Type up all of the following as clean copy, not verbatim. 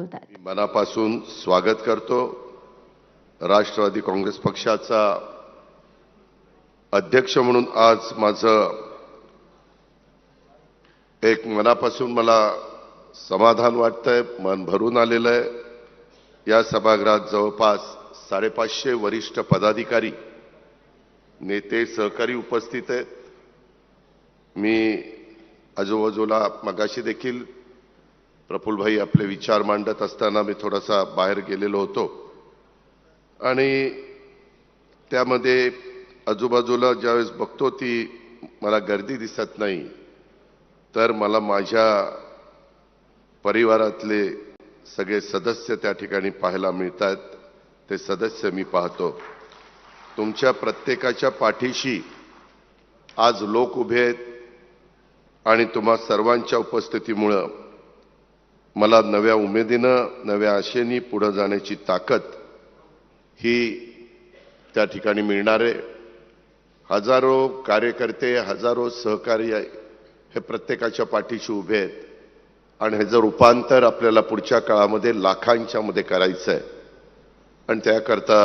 बोलतात। मनापासून स्वागत करतो। राष्ट्रवादी काँग्रेस पक्षाचा अध्यक्ष म्हणून आज माझं एक मनापासून मला समाधान वाटतंय, मन भरून आलेलं आहे। या सभागृहात जवळपास 550 वरिष्ठ पदाधिकारी, नेते, सहकारी उपस्थित आहेत। मी आजूबाजूला मगाशी देखील प्रफुल्लभाई आपले विचार मांडत असताना मी थोडासा बाहेर गेलेलो होतो आणि त्यामध्ये आजूबाजूला ज्यावेळेस बघतो ती मला गर्दी दिसत नाही, तर मला माझ्या परिवारातले सगळे सदस्य त्या ठिकाणी पाहायला मिळतात। ते सदस्य मी पाहतो। तुमच्या प्रत्येकाच्या पाठीशी आज लोक उभे आहेत आणि तुम्हा सर्वांच्या उपस्थितीमुळे मला नव्या उमेदीनं, नव्या आशेने पुढे जाण्याची ताकद ही त्या ठिकाणी मिळणार आहे। हजारो कार्यकर्ते, हजारो सहकारी हे प्रत्येकाच्या पाठीशी उभे आहेत आणि हे जर रूपांतर आपल्याला पुढच्या काळामध्ये लाखांच्या मध्ये करायचं आहे आणि त्याकरता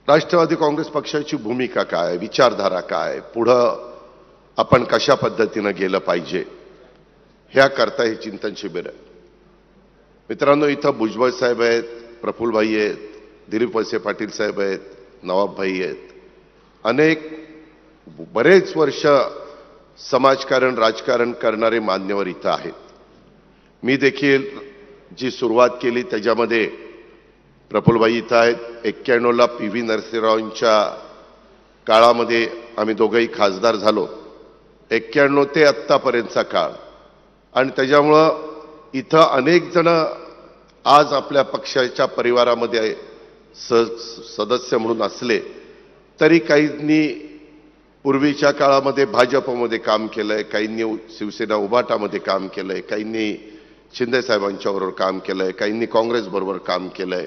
राष्ट्रवादी काँग्रेस पक्षाची भूमिका काय, विचारधारा काय, पुढं आपण कशा पद्धतीने गेलं पाहिजे, ह्याकरता हे चिंतन शिबिर आहे। मित्रांनो, इथं भुजबळ साहेब आहेत, प्रफुल्लभाई आहेत, दिलीप वळसे पाटील साहेब आहेत, नवाबभाई आहेत, अनेक बरेच वर्ष समाजकारण, राजकारण करणारे मान्यवर इथं आहेत। मी देखील जी सुरुवात केली त्याच्यामध्ये प्रफुल्लभाई इथं आहेत। 91ला PV नरसिंहरावांच्या काळामध्ये आम्ही दोघंही खासदार झालो। 91 ते आत्तापर्यंतचा काळ, आणि त्याच्यामुळं इथं अनेक जण आज आपल्या पक्षाच्या परिवारामध्ये सदस्य म्हणून असले तरी काहींनी पूर्वीच्या काळामध्ये भाजपमध्ये काम केलंय, काहींनी शिवसेना उभाटामध्ये काम केलंय, काहींनी शिंदे साहेबांच्या बरोबर काम केलंय, काहींनी काँग्रेस बरोबर काम केलंय,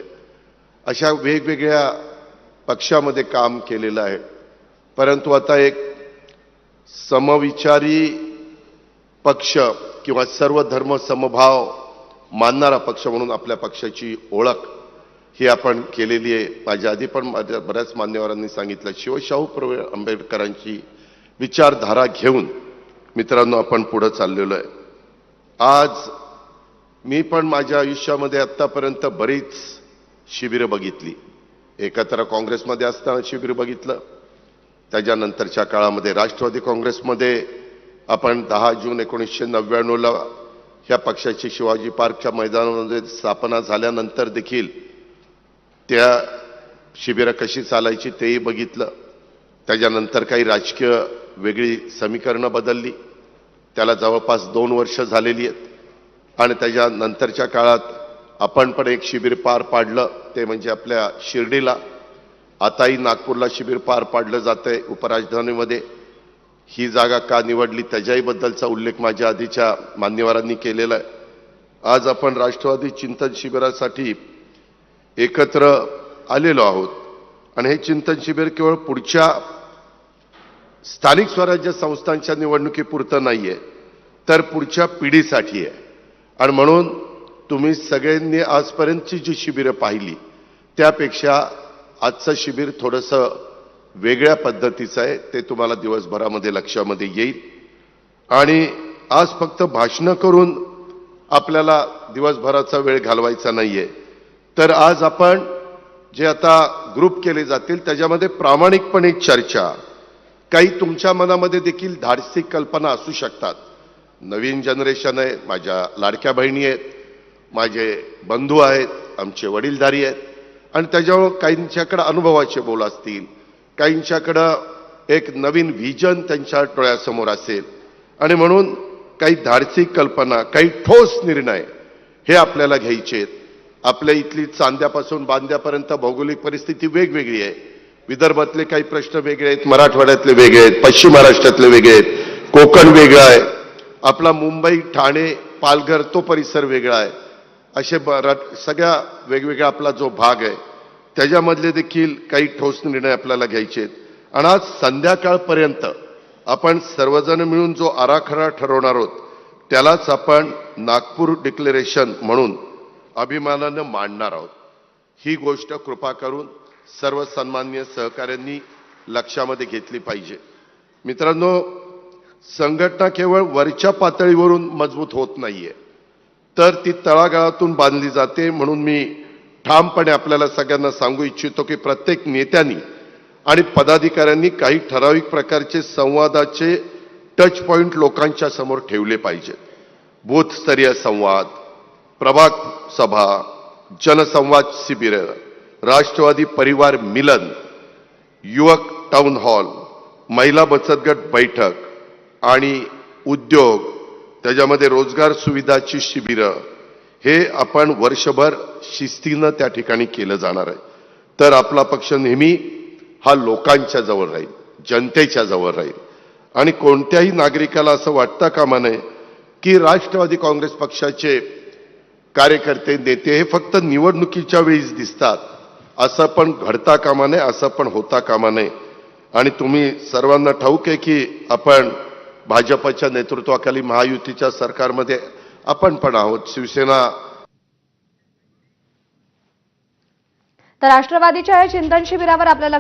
अशा वेगवेगळ्या पक्षामध्ये काम केलेलं आहे। परंतु आता एक समविचारी पक्ष किंवा सर्व धर्म समभाव मानणारा पक्ष म्हणून आपल्या पक्षाची ओळख ही आपण केलेली आहे। माझ्या आधी पण बऱ्याच मान्यवरांनी सांगितलं, शिवशाहू आंबेडकरांची विचारधारा घेऊन मित्रांनो आपण पुढे चाललेलो आहे। आज मी पण माझ्या आयुष्यामध्ये आतापर्यंत बरीच शिबिरं बघितली। एकत्र काँग्रेसमध्ये असताना शिबिर बघितलं, त्याच्यानंतरच्या काळामध्ये राष्ट्रवादी काँग्रेसमध्ये आपण 10 जून 1999ला ह्या पक्षाची शिवाजी पार्कच्या मैदानामध्ये स्थापना झाल्यानंतर देखील त्या शिबिरं कशी चालायची तेही बघितलं। त्याच्यानंतर काही राजकीय वेगळी समीकरणं बदलली, त्याला जवळपास 2 वर्ष झालेली आहेत आणि त्याच्यानंतरच्या काळात आपण पण एक शिबिर पार पाडलं, ते म्हणजे आपल्या शिर्डीला। आताही नागपूरला शिबिर पार पाडलं जातंय उपराजधानीमध्ये। ही जागा का निवडली त्याच्याही बद्दलचा उल्लेख माझ्या आधीच्या मान्यवरांनी केलेला आहे। आज आपण राष्ट्रवादी चिंतन शिबिरासाठी एकत्र आलेलो आहोत आणि हे चिंतन शिबिर केवळ पुढच्या स्थानिक स्वराज्य संस्थांच्या निवडणुकीपुरतं नाहीये, तर पुढच्या पिढीसाठी आहे। आणि म्हणून तुम्ही सगळ्यांनी आजपर्यंतची जी शिबिरं पाहिली त्यापेक्षा आजचं शिबिर थोडंसं वेगळ्या पद्धतीचं आहे, ते तुम्हाला दिवसभरामध्ये लक्षामध्ये येईल। आणि आज फक्त भाषणं करून आपल्याला दिवसभराचा वेळ घालवायचा नाहीये, तर आज आपण जे आता ग्रुप केले जातील त्याच्यामध्ये प्रामाणिकपणे चर्चा, काही तुमच्या मनामध्ये देखील धाडसी कल्पना असू शकतात। नवीन जनरेशन आहे, माझ्या लाडक्या बहिणी आहेत, माझे बंधू आहेत, आमचे वडीलधारी आहेत, आणि त्याच्यामुळे काहींच्याकडे अनुभवाचे बोल असतील, काहींच्याकडं एक नवीन व्हिजन त्यांच्या डोळ्यासमोर असेल, आणि म्हणून काही धाडसी कल्पना, काही ठोस निर्णय हे आपल्याला घ्यायचे आहेत। आपल्या इथली चांद्यापासून बांद्यापर्यंत भौगोलिक परिस्थिती वेगवेगळी आहे। विदर्भातले काही प्रश्न वेगळे आहेत, मराठवाड्यातले वेगळे आहेत, पश्चिम महाराष्ट्रातले वेगळे आहेत, कोकण वेगळं आहे, आपला मुंबई, ठाणे, पालघर तो परिसर वेगळा आहे। असे सगळ्या वेगवेगळा आपला जो भाग आहे त्याच्यामधले देखील काही ठोस निर्णय आपल्याला घ्यायचे आहेत। आणि आज संध्याकाळपर्यंत आपण सर्वजण मिळून जो आराखडा ठरवणार आहोत त्यालाच आपण नागपूर डिक्लेरेशन म्हणून अभिमानानं मांडणार आहोत. ही गोष्ट कृपा करून सर्व सन्माननीय सहकाऱ्यांनी लक्षामध्ये घेतली पाहिजे. मित्रांनो, संघटना केवळ वरच्या पातळीवरून मजबूत होत नाहीये, तर ती तळागाळातून बांधली जाते. म्हणून मी ठामपणे आपल्याला सगळ्यांना सांगू इच्छितो की प्रत्येक नेत्यांनी आणि पदाधिकाऱ्यांनी काही ठराविक प्रकारचे संवादाचे टच पॉइंट लोकांच्या समोर ठेवले पाहिजेत. बूथस्तरीय संवाद, प्रभाग सभा, जनसंवाद शिबिर, राष्ट्रवादी परिवार मिलन, युवक टाउन हॉल, महिला बचत गट बैठक आणि उद्योग, त्याच्यामध्ये रोजगार सुविधाची शिबिरं, हे आपण वर्षभर शिस्तीनं त्या ठिकाणी केलं जाणार आहे. तर आपला पक्ष नेहमी हा लोकांच्या जवळ राहील, जनतेच्या जवळ राहील. आणि कोणत्याही नागरिकाला असं वाटतं कामा नये की राष्ट्रवादी काँग्रेस पक्षाचे कार्यकर्ते नेते हे फक्त निवडणुकीच्या वेळीच दिसतात, असं पण घडता कामा नये, असं पण होता कामा नये. आणि तुम्ही सर्वांना ठाऊक आहे की आपण भाजपच्या नेतृत्वाखाली महायुतीच्या सरकारमध्ये आपण पण आहोत. शिवसेना तर राष्ट्रवादीच्या या चिंतन शिबिरावर आपल्याला